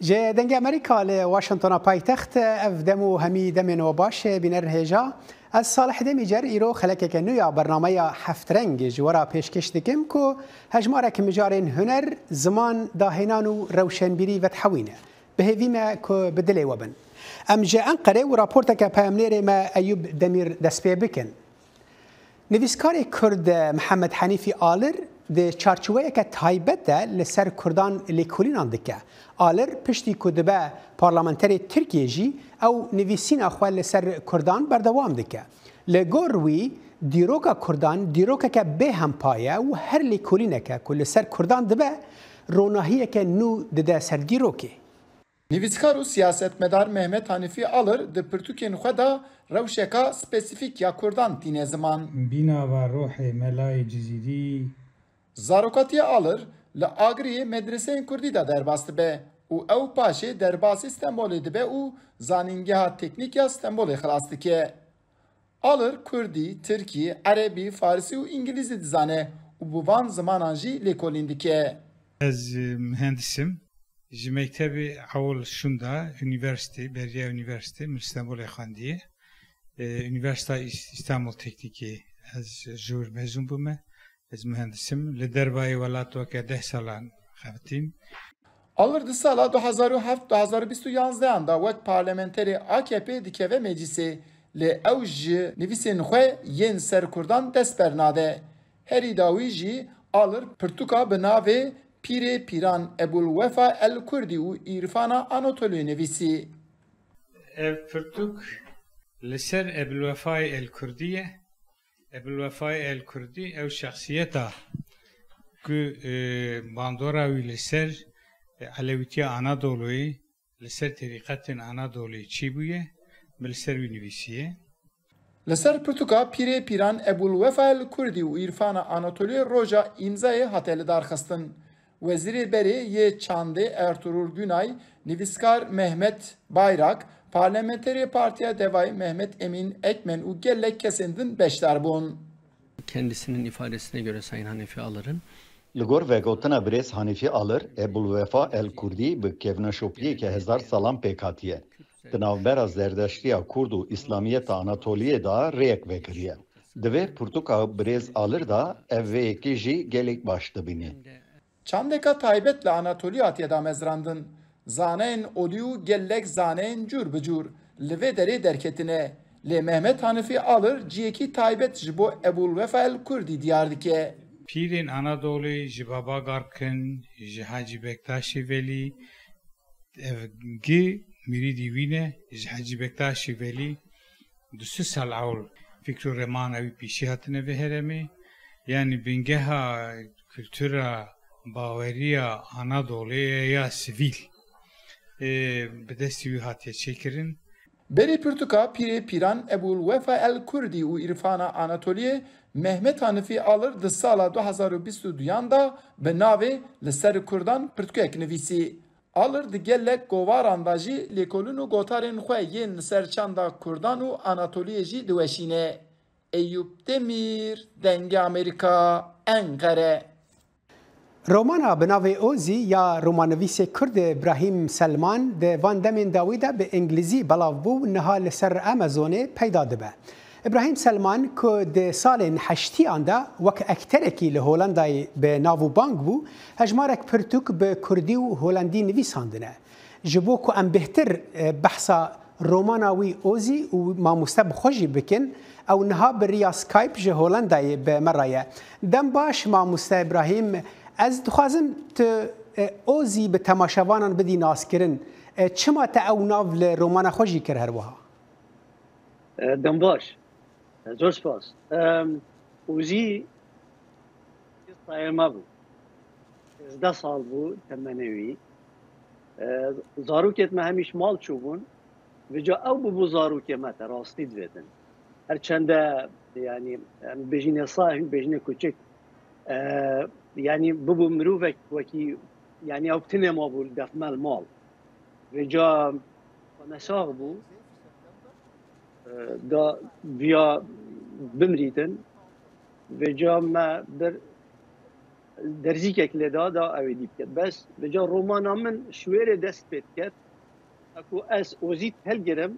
جه دنگ امریکا ل واشنطن پایتخت اف دمو همی دمن و باش بینر هجا از صالح دمی جر ایرو خلک که نویا برنامه هفت رنگ جورا پیشکش دکم کو هجماره که مجارین هنر زمان داهنان و روشنبیری و تحوینه به هیویمه که بدلی وبن ام جه انقره و راپورت که پیامنیر ما ایوب دمیر دسپی بکن نویسکار کرد محمد حنیفی آلر د چارچوبه که تایبت ده لسر کردان لیکولینان دکه آلر پشتی کدبه پارلمانتری ترکیه جی او نویسین اخوال لسر کردان بردوام دکه لگوروی دیروکا کردان دیروکا که به هم پایه و هر لیکولینه که کل سر کردان دبه روناهیه که نو دده سر دیروکه نویسکار و سیاستمدار محمد حنیفی آلر د پرتوکین خدا روشکا سپسیفیک یا کردان تینه زمان بینا و روح ملای جزیری زاروکاتی آلر لآگری مدرسه کردی دا درباست به او پاشه درباس استنبول دبه او زانینگه ها تکنیک یا استنبول خلاصتی که آلر کردی، ترکی، عربی، فارسی و انگلیزی دزانه و بوان زمانانجی لیکولیندی که از مهندسم جی مکتب اول شوندا üniversite Berya Üniversite İstanbul'a خواندیه üniversite İstanbul Tekniki از جور مزون بومه از مهندسم لدربای ولاتو که 10 سالان خفتیم آلر دی سالا 2007-2021 دا وقت پارلمنتری AKP dikeve meclisi li ew ji nivîsên xwe yên serkurdan dest bernade. Herî dawî jî alır pirtûka bi navê Pîrê Pîran Ebulwefa el Kurdî û îrfana Anatolî nivîsî. Ev pirtûk li ser Ebulwefayê el Kurdî Ebulwefayê el Kurdî ew şexsiyeta ku bandora wî li ser Alevîtiya Anadolu'yê li ser terîqetên Anadolu'yê çî bûye li ser wî nivîsiye. Li ser pirtûka Pîrê Pîran Ebulwefa el Kurdî û îrfana Anatolî roja îmzayê hate li darxistin. Wezîrê Berê yê Çandê Ertuğrul Günay, nivîskar Mehmet Bayrak, Parlamenterî Partiya Devayê Mehmet Emin Ekmen û gelek kesên din beşdar bûn. Kendisinin ifadesine göre Sayın Hanefi Alır'ın Li gor vegotina birêz Hanîfî Alır, Ebulwefa el Kurdî bi kevneşopiyeke 1000 salan pêk hatiye. Di navbera zerdeştiya Kurd û İslamiyeta Anatoliyê da rêyek vekiriye. Di vê pirtûka birêz Alır da ev vêyekê jî gelek baş dibîne. Çandeka taybet li Anatolî hatiye damezrandin. Zaneyên olî û gelek zaneyên cûr bi cûr li vê derê derketine. Lê Mehmet Hanifî Alır ciyekî taybet ji bo Ebulwefa el Kurdî diyar dike. Pîrên Anadolu'yê ji Baba Garkin, ji Hacı Bektaşî Velî, ev gî mirîdî wî ne ji Hacı Bektaşî Velî 2 sal ewl fikr û reman ew pîşî hatine vê herêmê. Yani bingeha kültüra baweriya Anadolu'ya ya sivîl bi destî wî hatiye çêkirin. Berê pirtûka Pîrê Pîran Ebulwefa el Kurdî û îrfana Anatoliyê Mehmet Hanifî Alır di sala 2022 da bi navê li ser Kurdan pirtûkek nivîsî. Alır di gelek govaran da jî lêkolîn û gotarên xwe yên li ser çanda Kurdan û Anatoliyê jî diweşîne. Eyüp Demir, Dengê Amerika, Ankara. رومانا بناوی اوزی یا رومانویس کرد ابراهیم سلمان ده وان دمین داویده به انگلیزی بلاو بو نها لسر امازونه پیدا دبه. ابراهیم سلمان که ده سال هشتی آنده وک اکترکی لهولندای به ناو بانگ بو هجمارک پرتوک به کردی و هولندی نویساندنه. جبو که ام بهتر بحثا روماناوی اوزی و ما مستب خوشی بکن او نها بریا سکایپ جه هولندای به مرایه. دم باش ما مست ابراهیم از دخوازم تو اوزی به تماشاوانان بدی ناس کرن چما تا او ناو لرومانا خوشی کر هر وها دم باش زور سپاس اوزی طایر ما بود 10 سال بود تمنوی زاروکت ما همیش مال چوبون و جا او بو زاروکت ما راستی دویدن هرچنده yani bejine sahip bejine küçük yani bu mruvek vaki yani optine ma bu dafmal mal veca mesaj bu da via bimriten veca ma bir درزیکێک لێدادا ئەوێ دی بکرد بەس بەجا ڕۆمانە من شوێرە دەست پێت کرد ئەکو ئەس ئۆزیت هەلگرم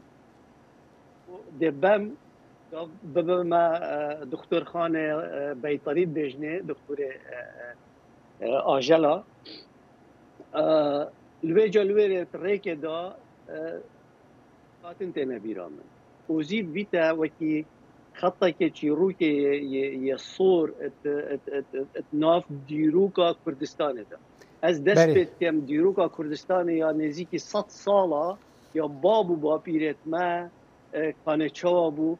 دێبەم ببەمە دکتۆرخانە بەیتەری بێژنێ دکتۆرێ ئاژەلا لوێجا لوێرێ ڕێکێدا هاتن تێنە بیرا من ئۆزیت بیتە وەکی خەتێکی چیرۆکێ یە سۆر ناف دیروکا کوردستانێدا ئەس دەست پێت کەم دیروکا کوردستانی یا نێزیکی 100 ساڵە یا باب و باپیرێتمە کانێچەوە بوو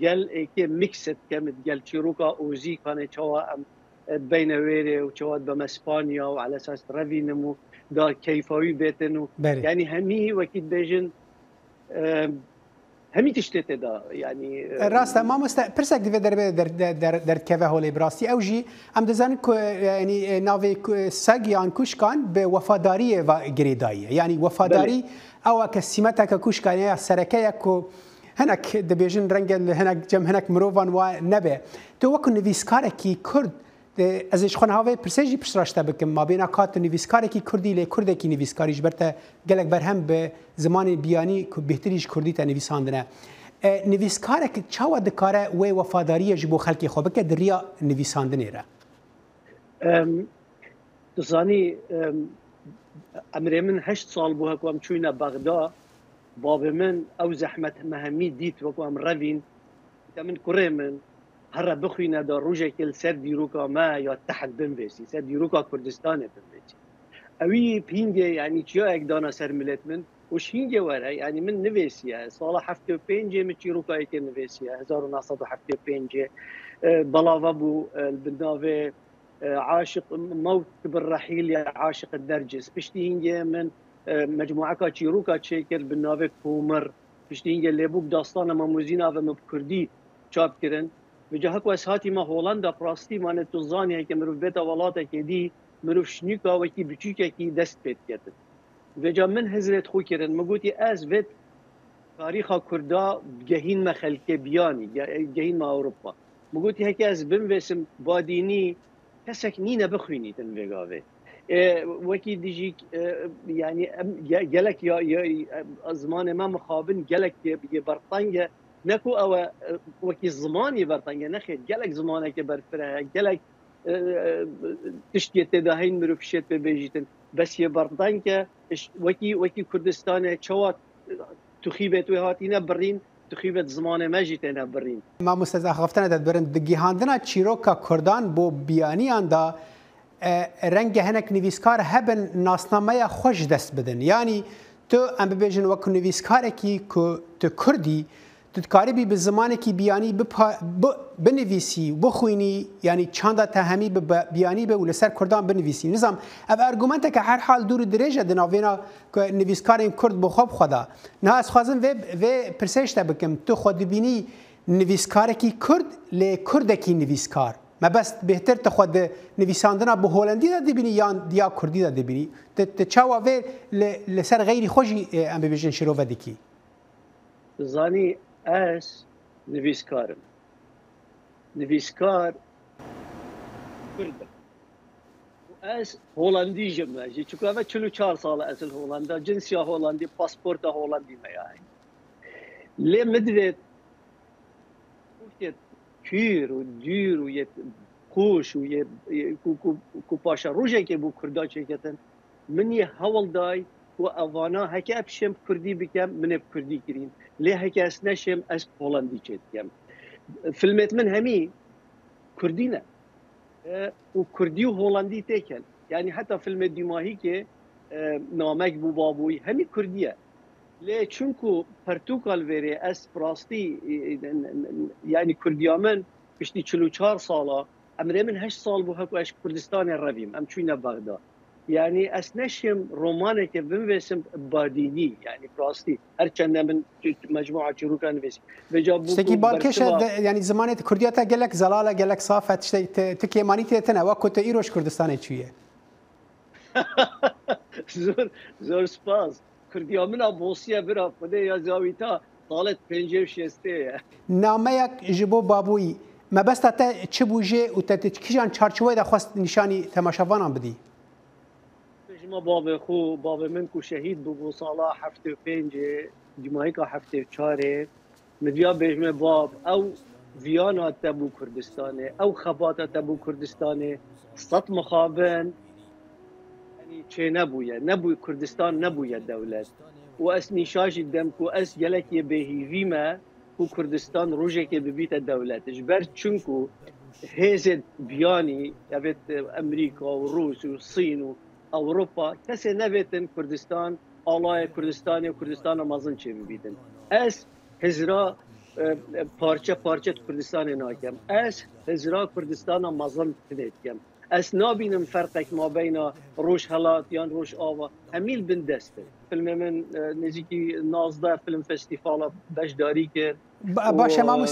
گەل ئێکێ میکست کەم گەل چیرۆکا ئۆزی کانێچەوە ئەم بینە وێرێ و چەوات بەمە ئسپانیا و على ئەساس ڕەڤینم و دا کەیفاوی بێتن و یعنی هەمی وەکی بێژن هەمی تشتێتێدا ینی ڕاستە مامۆستا پرسێک دەوێت دەربێت دەردکەوە هەوڵی بڕاستی ئەو ژی ئەم دەزانین ینی ناوێ سەگ یان کوشکان بە وەفاداریە گرێداییە ینی وەفاداری ئەوە کە سیمەتەکە کوشکانەیە سەرەکەیەک و هەنێک دەبێژن ڕەنگە هەنێک جەم هەنێک مرۆڤان وە نەبێ تۆ وەکو نویسکارێکی کورد ئەزیش خۆن هاوێ پرسێژی پرسراشتە بکەم مابێنا کات نویسکارێکی کوردی لێ کوردێکی نویسکاریش بەرتە گەلێک بەرهەم بە زمانی بیانی بهتریش کوردیتە نویساندنە نویسکارێک چاوە دکارە وێ وەفاداریەش بۆ خەڵکی خۆ بکە دڕیا نویساندنێرە دزانی ئەمرێ من 8 ساڵ بوو هەکوام چووینە بەغدا بابێ من ئەو زەحمەت مەهەمی دیت وەکوام ڕەڤین من کوڕێ من هەرە بخوینە دا ڕۆژێکی سەر دیروکا مە یا تەحت بنوێسی سەر دیروکا کوردستانێ بنوێسی ئەوی پینگێ ینی چیایەک دانا سەر ملێت من وش هینگێ وەرە ینی من نوێسیە ساڵە 75 من چیرۆکایەکێ نوێسیە 1975 بەڵاوە بوو بناوێ عاشق موت بالرحيل يا عاشق الدرجس پشتی هینگێ من مجموعەکە چیرۆکا چێ کرد بناوێ کومر پشتی هینگێ لێبوو داستانە مەموزیناوە مە کوردی چاپ کردن بجا هەکو ئەس هاتیمە هۆڵەندا پڕاستی مانە توزانیە کە مرۆڤ بێتە وڵاتێکی دی مرۆڤ شنیکاوەکی بچووکێکی دەست پێت کردن بجا من هەزرێت خۆ کردن مگوتی ئەس بێت تاریخا کوردا گەهینمە خەلکێ بیانی گەهینمە ئەوروپا مگوتی هەکە ئەس بموێسم بادینی کەسێک نینە بخوێنیتن وێگاوێ وەکی دیژی ینی گەلک زمانێ مە مخابن گەلک بەرتەنگە نەکو ئەوە وەکی زمانی بەرتەنگە نەخێت گەلک زمانێکە بەرفرە گەلک تشتێ تێدا هەین مرۆڤ شێت پێ بێژیتن بەسیە بەرتەنگە وەکی کوردستانێ چاوات توخی بێت وێ هاتیینە بڕین تخیبێت زمانێ مەژی تێنە بڕین مامۆستا خەفتنە دەبرن دگیهاندنە چیرۆکە کوردان بۆ بیانیاندا ڕەنگە هەنێک نویسکار هەبن ناسنامەیە خۆش دەست بدن ینی تۆ ئەم ببێژن وەکو نویسکارێکی تو کوردی تکاری بی به زمانێکی بیانی بنویسی بخوینی ینی چاندا تەهەمی بیانی بە و لەسەر کوردان بنویسی نظام ئەو ئەرگومنتێکە هەر حال دوور درێژە دناوێنە نویسکارین کورد بۆ خۆ بخۆدا نه ئەس خوازم vê pirsêşte bikim tu xwe dibînî nivîskareki kurd lê kurdekî nivîskar me best bêhtir te xwe di nivîsandina bi Holandî de dibînî yan diya Kurdî de dibînî te çawa vê li ser xeyrî xwe jî em bibêjin şîrove dikî zanî ez nivîskarim nivîskar Kurdim ez Holandî jî me jî çuka ve 44 sal ez li Holanda cinsiya Holandî pasporta Holandî me yani lê min divêt kûr û dûr û yê qoş û yê ku paşa rojekê bû Kurda çêketin min yê hewl day ku evana heke pişêm Kurdî bikem min ê Kurdî kirîn lê heke ez neşêm ez Holandî çê dikem filmêt min hemî Kurdî ne û Kurdî û Holandî têken yani heta filmê dîmahîkê namek bû babûyî hemî Kurdî ye lê çunku Pertûkal verê ez rastî yani Kurdiya min piştî 44 sala emrê min 8 sal bû heku ez Kurdistanê revîm em çûyne Bexda yani ez neşêm romaneke binvêsim badînî yani rastî her çende min mecmua çîrokan nivîsî Ştekî balkêş yani zimanê Kurdiya te gelek zelal e gelek saf e tiştek tu kêmanî tê tune wek ku tu îroj Kurdistanê çûye zor spas Kurdiya min a bosiya bira xwedê ya zawîta salet 56 ye nameyek ji bo babûyî ما بس تا چه بوجه و تا کیجان چارچوبه دا خواست نشانی تماشاوانان بدی ما باب من کو شهید بو سالا 75 جمعیکا 74 مدیا بجمه باب او ویانا تبو کردستانه او خباتا تبو کردستانه سط مخابن يعني چه نبوی کردستان نبوی دولت و اس نشاش دم کو اس گلکی بهیوی ما کو کردستان روجه که ببیت دولت جبر چونکو هزت بیانی یابت امریکا و روس و صین و اوروپا کسی نبیتن کردستان آلای کردستانی و کردستان مازن چه ببیتن اس هزرا پارچه کردستان ناکم اس هزرا کردستان مازن تنید کم اس نابینم فرقک ما بین روش هلات یان روش آوا همیل بندسته فیلم من نزیکی 19 فیلم فستیوالا بشداری کرد باشه ما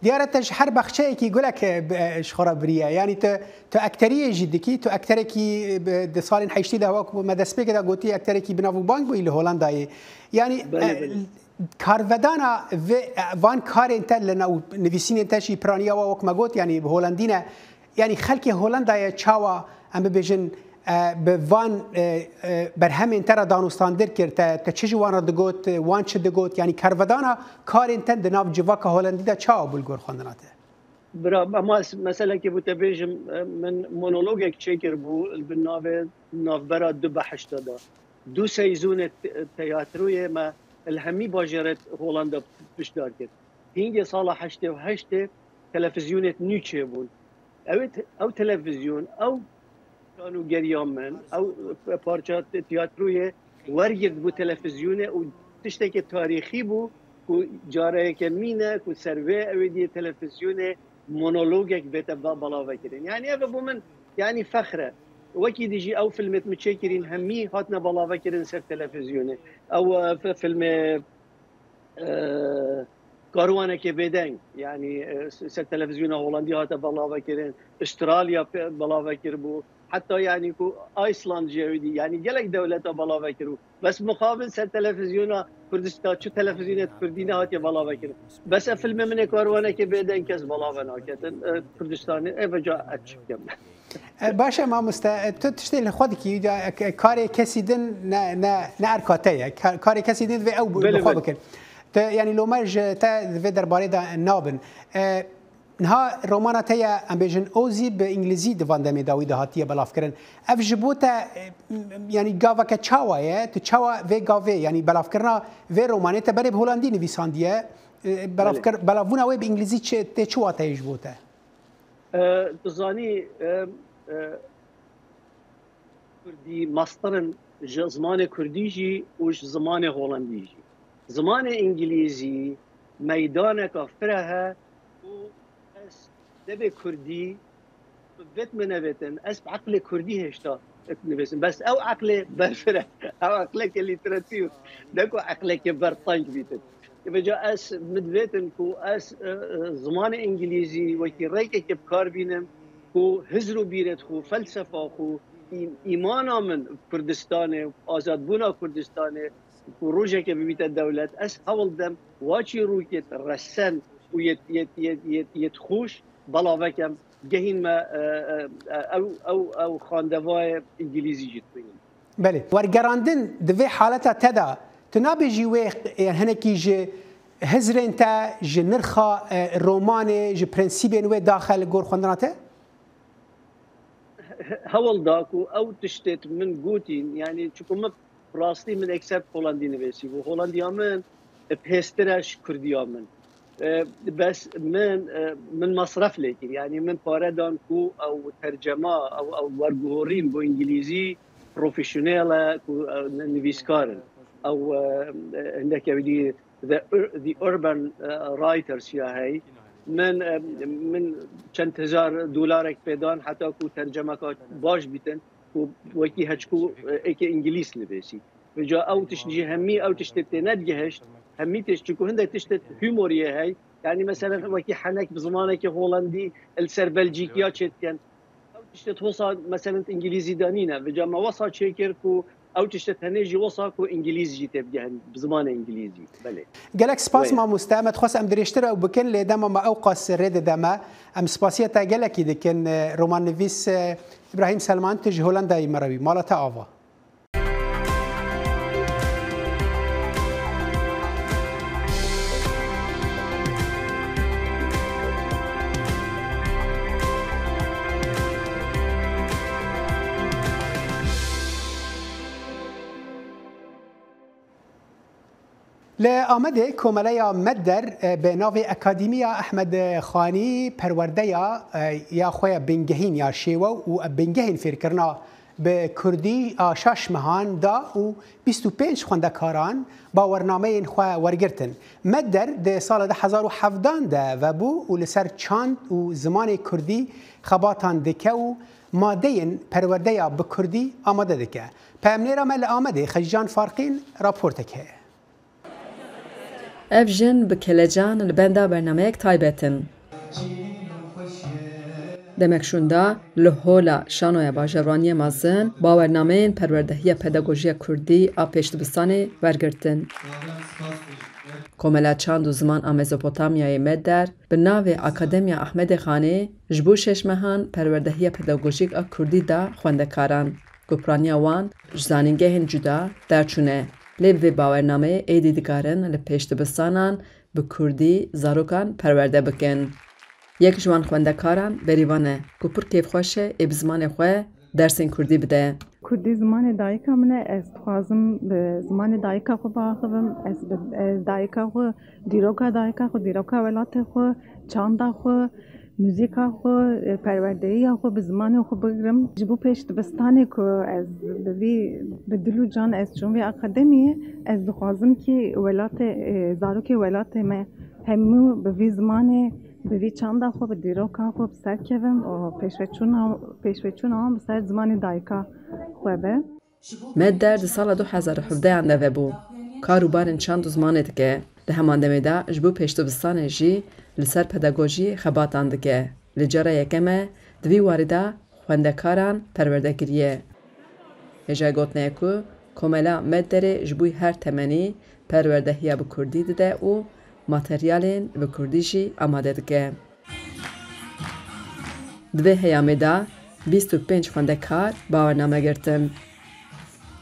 دیارتش هر بخشه کی يقول لك شخرا بريه يعني تو اكتريه جدكي تو اكتركي بسالين حيشتي ده وقت ما دسبك ده قلتي اكتركي بنافو بانك بو هولندا يعني كارفدانا وان كار انت لنا نفيسين انت شي برانيا وقت ما قلت يعني بهولندينا يعني خلك هولندا تشاوا ام بيجن بوان برهم انتر دانستان در کرد تا چه جوانا دگوت وان چه دگوت یعنی کارودانا کار انتن دناب جواک هولندی دا چاو بلگور خواندناته برا اما مثلا که بوده بیجم من مونولوگ چکر بو بالناو نافبرا دو بحش دادا دو سیزون تیاتروی ما الهمی باجرت هولندا بشدار کرد هینگه سال 88 تلفزیونت نیچه بود او تلفزیون او كانوا جريان من او بارشات تياترويه ورقد بو تلفزيونه وتشتكي تاريخي بو جاره كمينه كو سيرفي اويدي تلفزيونه مونولوجك بيت بلا فكرين يعني ابو من يعني فخره وكي يجي او فيلم متشكرين همي هاتنا بلا فكرين سير تلفزيونه او فيلم كاروانا كبيدن يعني سير تلفزيون هولندي هات بلا فكرين استراليا بلا فكر بو حتى يعني كو ايسلاند جاودي يعني جلك دولته بلا فكروا بس مقابل سر تلفزيون كردستان شو تلفزيونات كردينا هات بلا فكروا بس فيلم من كاروانا كبيدن كاس بلا فناكت كردستان افجا اتشكم باشا ما تشتغل خودك كاري كسيدن نا اركاتيه كاري كسيدن في او بخوبك يعني لو مرج تا في درباري دا نابن نها رومانا تايا ام بيجن اوزي بانجليزي دفان دمي داوي دهاتيه بلافكرن اف جبوتا يعني غافا كتشاوا تشاوا في غافي يعني بلافكرنا في روماني تبري بهولندي نيفيسانديه بلافكر بلافونا وي بانجليزي تشوا تاي جبوتا تزاني كردي ماسترن زمان كرديجي وش زمان هولنديجي زمان انجليزي ميدانك فرها دبي كردي بيت من بيتن اس عقل كردي هشتا نبسم بس او عقل برفره او عقلك الليتراتير دكو عقلك برطنج بيتن بجا اس مدبيتن كو اس زمان انجليزي وكي ريك بكار بينم كو هزرو بيرت خو فلسفه خو ايمانا من كردستان ازاد بونا كردستان كو روجك ببيت الدولة اس حول دم واشي روكت رسن ويتخوش بلا وكم جهين ما او خاندوای انجليزي جتوين بله ورگراندن دوی حالتا تدا تنابي جي ويق هنكي جي هزرين تا جي نرخا روماني جي برنسيبين وي داخل غور خوندناته هول داكو او تشتت من قوتين يعني شكو براستي من اكسبت هولندي نفسي وهولنديا من بهسترش كرديا من بس من مصرف لكن يعني من باردان كو او ترجمه او ورغورين بو انجليزي بروفيشنال كو نفيسكارن او عندك يدي the urban writers يا هي من چند هزار دلار بدان حتى كو ترجمه باش بيتن وكي هچكو اك انجليز نبسي بجا او تشجي همي او تشتت ندجهش همي تشتكو هندا تشتت هيوموريه هي يعني مثلا وكي حنك بزمانك هولندي السر بلجيكيا تشتكن او تشتت وصل مثلا انجليزي دانينا بجا ما وصل شيكركو او تشت هنيجي وصاك وانجليزي تبقى بزمان انجليزي بله قالك سباس ما مستعمد خاص ام دريشتر او بكن لدما ما اوقاس ريد دما ام سباسيتا قالك دكن رومان نفيس ابراهيم سلمان تج هولندا مروي مالتا افا لآمده کوملیا مدر به ناو اکادمیا احمد خانی پرورده یا خوی بنگهین یا شیوه و بنگهین فکرنا به کردی آشاش مهان دا و 25 خوندکاران با ورنامه خواه ورگرتن مدر ده سال 2017 ده و بو و لسر چاند و زمان کردی خباتان دکه و ماده پرورده به کردی آماده دکه پامنیرا مل آمده خجان فارقین راپورت که ev jin bi kelecan li benda bernameyek taybetin. Demek şunda li hola şanoya bajarvaniyê mezin bawernameyên perwerdehiya pedagojiya Kurdî a pêşdibistanê wergirtin. Komela çand û ziman a Mezopotamyayê Medder bi navê Akademiya Ahmedê Xanê ji bo 6 mehan perwerdehiya pedagojîk a Kurdî da xwendekaran. Gupraniya wan ji zanîngehên cuda derçûne. Lê vê bawernameyê êdî dikarin li pêşdibistanan bi Kurdî zarokan perwerde bikin. Yek ji wan xwendekaran berîvan e ku pir kêfxweş e ê bi zimanê xwe dersên Kurdî bide. Kurdî zimanê dayîka min e ez dixwazim bi zimanê dayîka xwe biaxivim ez bi dayîka xwe dîroka dayîka xwe dîroka welatê xwe çanda xwe müzika xwe perwerdeyiya xwe bi zimanê xwe bigirim ji bo pêşdibistanê ku ez bi dil û can ez çûm vê akademiyê ez dixwazim kî welatê zarokê welatê me hemû bi vî zimanê bi vî çanda xwe bi dîroka xwe bi ser kevin û pêşveçûna wan bi ser zimanê dayîka xwe be. Medder di sala 2017 de vebû. Kar û barên çand û zimanê dike. Di heman demê de ji bo pêşdibistanê jî li ser pedagojî xebatan dike. Li cara yekeme di vî warî de xwendekaran perwerdegiriye. Hêja gotinê ku komela Medderê ji bo her temenî perwerdehiya bi Kurdî dide û materyalên bi Kurdî jî amade dike. Di vê heyamê de 25 xwendekar bawername girtin.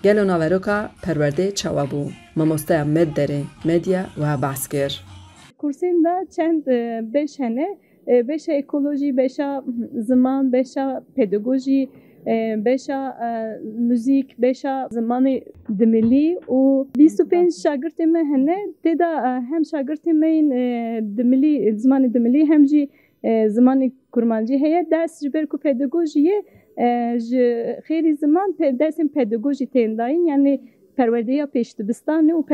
Gelo naveroka perwerdê çawa bû. Mamosteya Medderê medya wiha behs kir. Kursên de çend beş hene. Beşa ekoloji, beşa ziman, beşa pedagojî, beşa müzik, beşa zimanê dimilî û 25 şagirtê me hene. Tê de hem şagirtê me yên dimilî zimanê dimilî hem jî zimanê kurmancî heye. Ders ji ber ku pedagojiyê ji xêrî ziman dersên pedagojî tên dayîn yani perwerdehiya pêşdibistanê û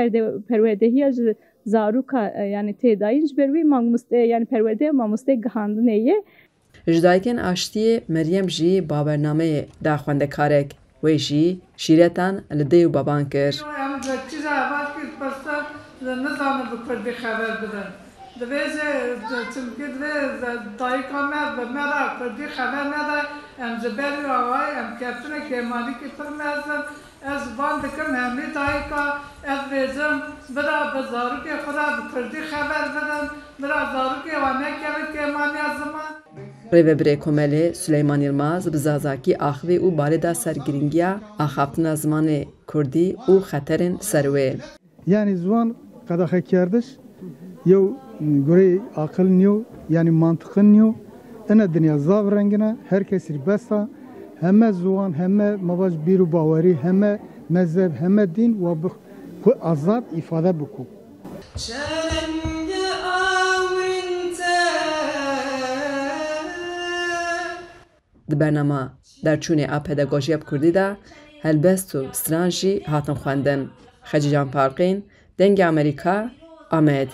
perwerdehiya ji zaroka yani tê dayîn ji ber wî mamoste yani perwerdeya mamoste gihandinê ye. Ji dayikên aştiyê Meryem jî bawernameyê da xwendekarek wê jî şîretan li dê û baban kir. Nizanim bi Kurdî xeber bidin. Divêje çimkî divê dayîka me bi me re Kurdî xeber nede em ji berî awayê em ketine kêmanîkî pir mezin ez van dikim hemî dayîka ez bêjim bira bi zarokê xwe re bi Kurdî xeber bidin bira zarokê wan nekevin kêmaniya ziman. Rêveberê Komelê Süleyman Yılmaz bi zazakî axivê û barê da sergiringiya axaftina zimanê Kurdî û xeterên ser wê. Yani ziwan qedaxekardiş yew gorê aqil niyo yani mantıqın niyo ena dinya zav rengine herkesî besta heme ziwan heme mavaj bîr û bawerî heme mezheb heme dîn ve xwe azad îfade bikû. Di bernama derçûnê a pedagojiya Kurdî de helbest û stran jî hatin xwendin. Xecican Parqîn, Dengê Amerîka, Amed.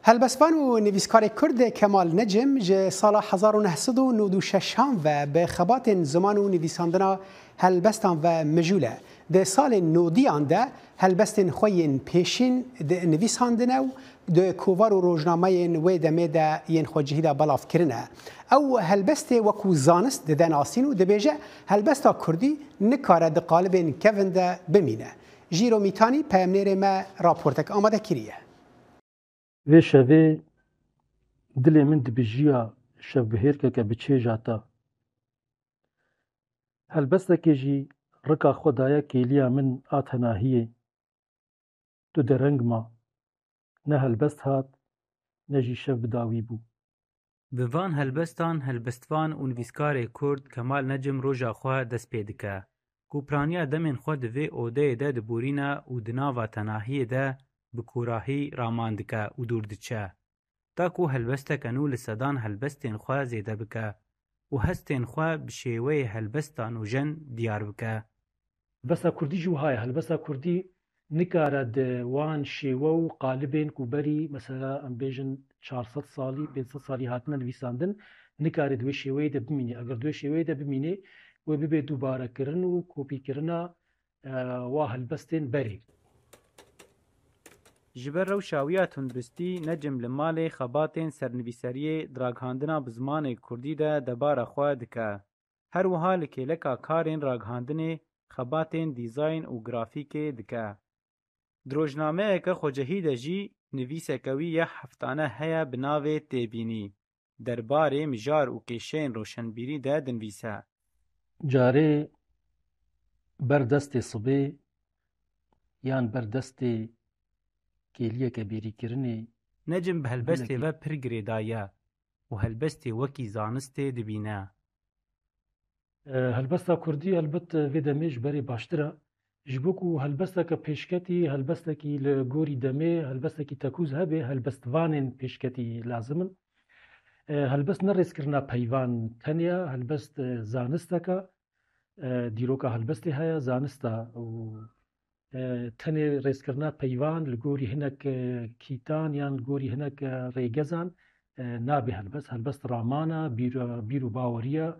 هەلبەسبان و نویسکارێک کورد کەمال نەجم ji sala 1996 ve bi xebatên ziman û nivîsandina helbestan ve mijûl e. ده سال نودیان ده هلبستن خوین پیشین ده نویساندنه و ده کووار و روزنامه و دمه ده ین خوجهی ده بلاف کرنه او هلبست وکو زانست ده ناسین و ده بیجه هلبستا کردی نکاره ده قالبین کون ده بمینه جیرو میتانی پیمنیر ما راپورتک آماده کریه و شوه دل من دبجیا شو بهیر که بچه جاتا هلبستا که جی رکا خدایا کلیا من آتناهیه تو درنگ ما نه هلبست هات نه جی شو بداوی بو بوان هلبستان هلبستوان و نویسکار کرد کمال نجم روژا خواه دست پیدکه کوپرانیا دمین خود وی اوده ده دبورینا و دناوا تناهی ده بکوراهی راماندکه و دوردچه تاکو هلبسته کنو لسدان هلبستین خواه زیده بکه و هستین خواه بشیوه هلبستان و جن دیار بکه بسا کردی جو های هلبسا کردی نکارد وان شیوه و قالبین کوبری مثلا ام بیجن 400 سالی 500 سالی هاتنا نویساندن نکارد وی شیوه ده بمینی اگر دو شیوه ده بمینی و ببی دوباره کرن و کوپی کرنا و هلبستین بری جبر رو شاویا تندرستی نجم لمال خباتین سرنویسری دراگهاندنا بزمان کردی ده دبار خواه دکه هر وها لکیلکا کارین راگهاندن خباتین دیزاین و گرافیک دکه دروجنامه که خوجهی ده جی نویس کوی یا هفتانه هیا بناوه تیبینی درباره مجار و کشین روشنبیری ده دنویسه جاره بردست صبح یان بردست کلیه که بیری کرنه نجم به هلبسته و پرگری دایا و هلبسته وکی زانسته دبینه هلبسته کردی البت وی دمیش بری باشتره جبوکو هلبسته که پیشکتی هلبسته که لگوری دمه هلبسته که تکوز هبه هلبستوانین پیشکتی لازمن هلبست نرس کرنا پیوان تنیا هلبست زانسته که دیروکا هلبستی هیا زانسته و تنه رس کرنا پیوان لگوری هنک کیتان یان لگوری هنک ریگزان نابه هلبست رامانا بیرو باوریا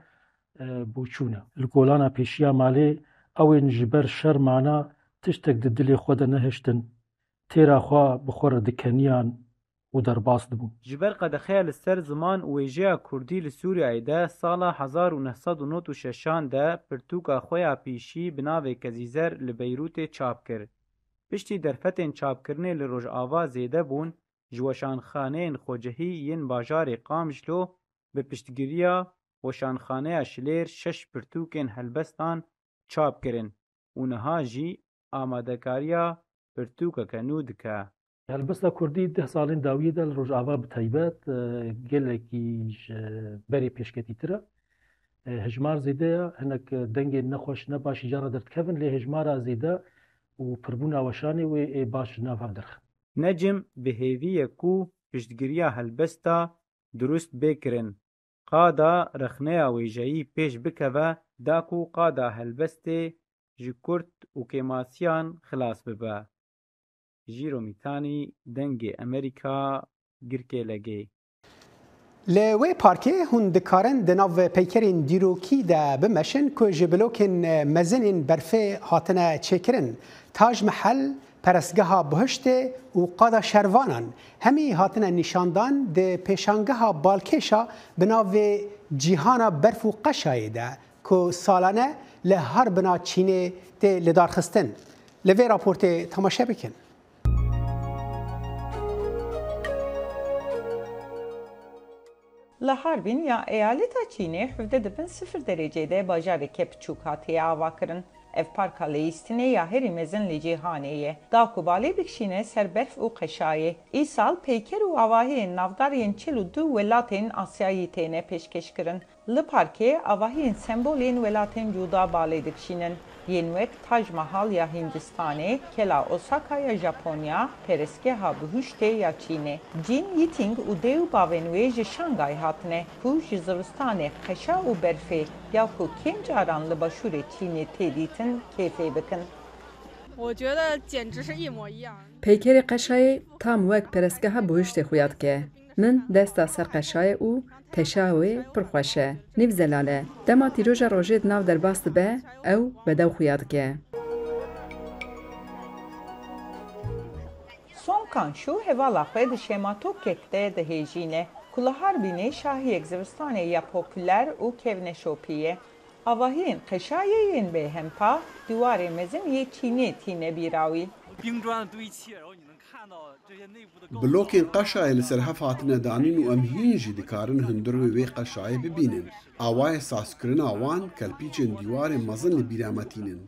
بوچونه لگولانا پیشیا مالی اوین جبر شرمانا تشتک دلی خود نهشتن تیرا خواه بخور دکنیان و درباس دبون جبر قد خیال سر زمان ویجه کردی لسوریای ده سال 1996 ده پرتوکا خویا پیشی بناوی کزیزر لبیروت چاپ کرد. پشتی درفتین چاپ کرنه لروج آوا زیده بون جوشانخانه خوجهی ین باجار قامشلو به پشتگیریا وشانخانه شلیر 6 پرتوکین هلبستان چاپ کرن و نها جی آمادکاریا پرتوکا کنو دکه. هلبستا کردی 10 سالین داویه دل روجاوا بتایبت گلکی بری پیشکتی تره هجمار زیده هنک دنگ نخوش نباش جارا درد کفن لی هجمار زیده و پربونا وشانی و باش نافم درخ نجم بهیوی کو پشتگیریا هلبستا درست بکرن قادا رخنه ویجایی پیش بکوه داکو قادا هلبسته جکرت و کماسیان خلاص ببه جیرو میتانی دنگ امریکا گرکه لگی لوی پارکی هون دکارن دناو پیکرین دیروکی ده بمشن که جبلوکن مزنین برفه هاتنه چکرن تاج محل پرسگاه بهشته و قادا شروانان همی هاتنه نشاندان ده پیشانگاه بالکشا بناو جیهانا برف و قشای ده که سالانه لهر بنا چینه ده لدارخستن لوی راپورت تماشا بکن لهاروین یا ایالت چینه 17.0 derecede bajarı kepçuk hatiye avakirin. Ev parka leistine ya heri mezin li cihaniye. Da kubali bikşine serberf u qeşaye. İsal peyker u avahiyen navdariyen çelu du velatin Asyayı tene peşkeş kirin. Li parke avahiyen sembolin velatin cuda bali dikşinin. Yenvek Taj Mahal ya Hindistan'e, kela Osaka ya Japonya, peresgeha buhuşte ya Çin'e. Cin yiting u dev bavenve ji Şangay hatne, ku ji zivistanê qeşa û berfê, ya ku kêm caran li başûrê Çînê tê dîtin kêfê bikin. پیکر قشای تام وک پرسگاه بوشت خویاد که من دستا سر قشای او تشاوی پرخوشه نیو زلاله دما تیروژا روژید ناو در باست به او بدو خویاد که Rokan şu hevala xwe di şematokek de dihêjîne ku li Harbînê şahiyek zivistanê ya popüler û kevneşopî avahiyên qeşayê yên bêhempa dîwarê mezin yê Çînê tîne bîrawî. بلوکên qeşayê li ser hev hatine danîn û em hîn jî dikarin hundir wê qeşayê bibînin. Awayê sazkirina wan kelpîçên dîwarê mezin li bîra me tînin.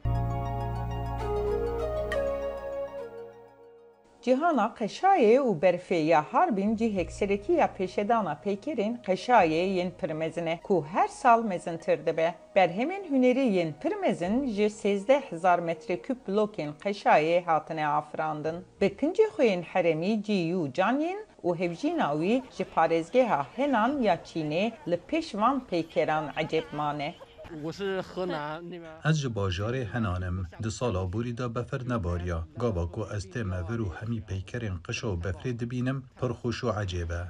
Cihana qeşayê û berfê ya Harbîn cihek serekî ya pêşedana pêkerên qeşayê yên pirmezin e ku her sal mezintir dibe. Berhemên hunerî yên pirmezin ji 13,000 metrekûb blokên qeşayê hatine afirandin. Bi kincê xwe yên heremî cî caniyên û hevjîna wî ji parêzgeha Henan ya Çînê li pêş van pêkeran ecêb mane. Ez ji bajarê Henanım. Di sala borî de befer nebariya. Gava ku ez tê mevir û hemî peykerên qişa û befrê dibînim, pir xweş û ecêb e.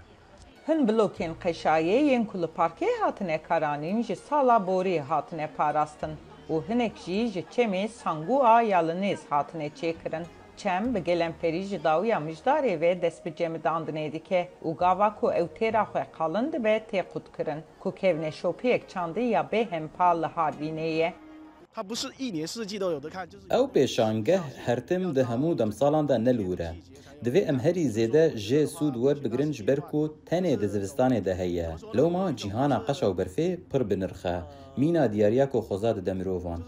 Hin blokên qeşayê yên ku li parkê hatine karanîn ji sala borî hatine parastin û hinek jî ji çemê Sangûa ya li Nêz hatine çêkirin. Çem bi gelemperî ji dawiya mijdarê ve dest bi cemidandinê dike û gava ku ew têra xwe qalin dibe tê qutkirin ku kevneşopiyek çandî ya bêhempa li Harbînê ye. Ew pêşangeh hertim di hemû demsalan de nelûre. Divê em herî zêde jê sûd werbigirin ji ber ku tenê di zivistanê de heye. Lewma cîhana qeşa û berfê pir bi nirx e. Mîna diyariya ku xweza dide mirovan.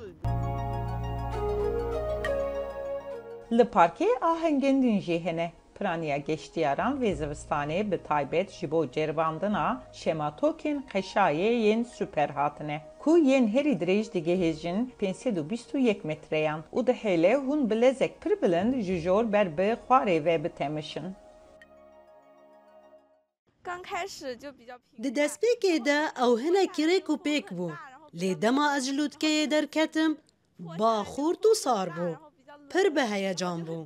Li parkê ahengên din jî hene. Piraniya geştiyaran vê zivistanê bi taybet ji bo ceribandina şematokên qeşayê yên süper hatine. Ku yên herî dirêj digihêjin 521 metreyan û dihêle hûn bi lezek pir bilind ji jor ber bi xwarê ve bitemişin. Di destpêkê de ew hinekî rêk û pêk bû. Lê dema ez ji lûtkeyê derketim, baxûrt û sar bû. Pir bi heyecan bû.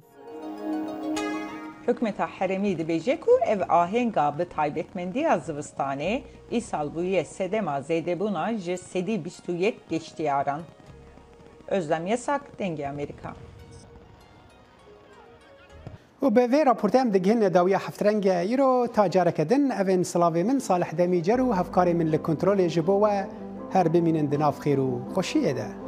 Hükmeta heremî dibêje ku ev ahenga bi taybetmendiya zivistanê îsal bûye sedema zêdebûna ji 721 geştiyaran. Özlem Yasak, Dengê Amerîka. و به وی راپورت هم دگهن داویا هفترنگ ایرو تا جارک دن اوین سلاوی من صالح دمی جرو هفکاری من لکنترول جبو و هر بمینن دناف خیرو خوشیه ده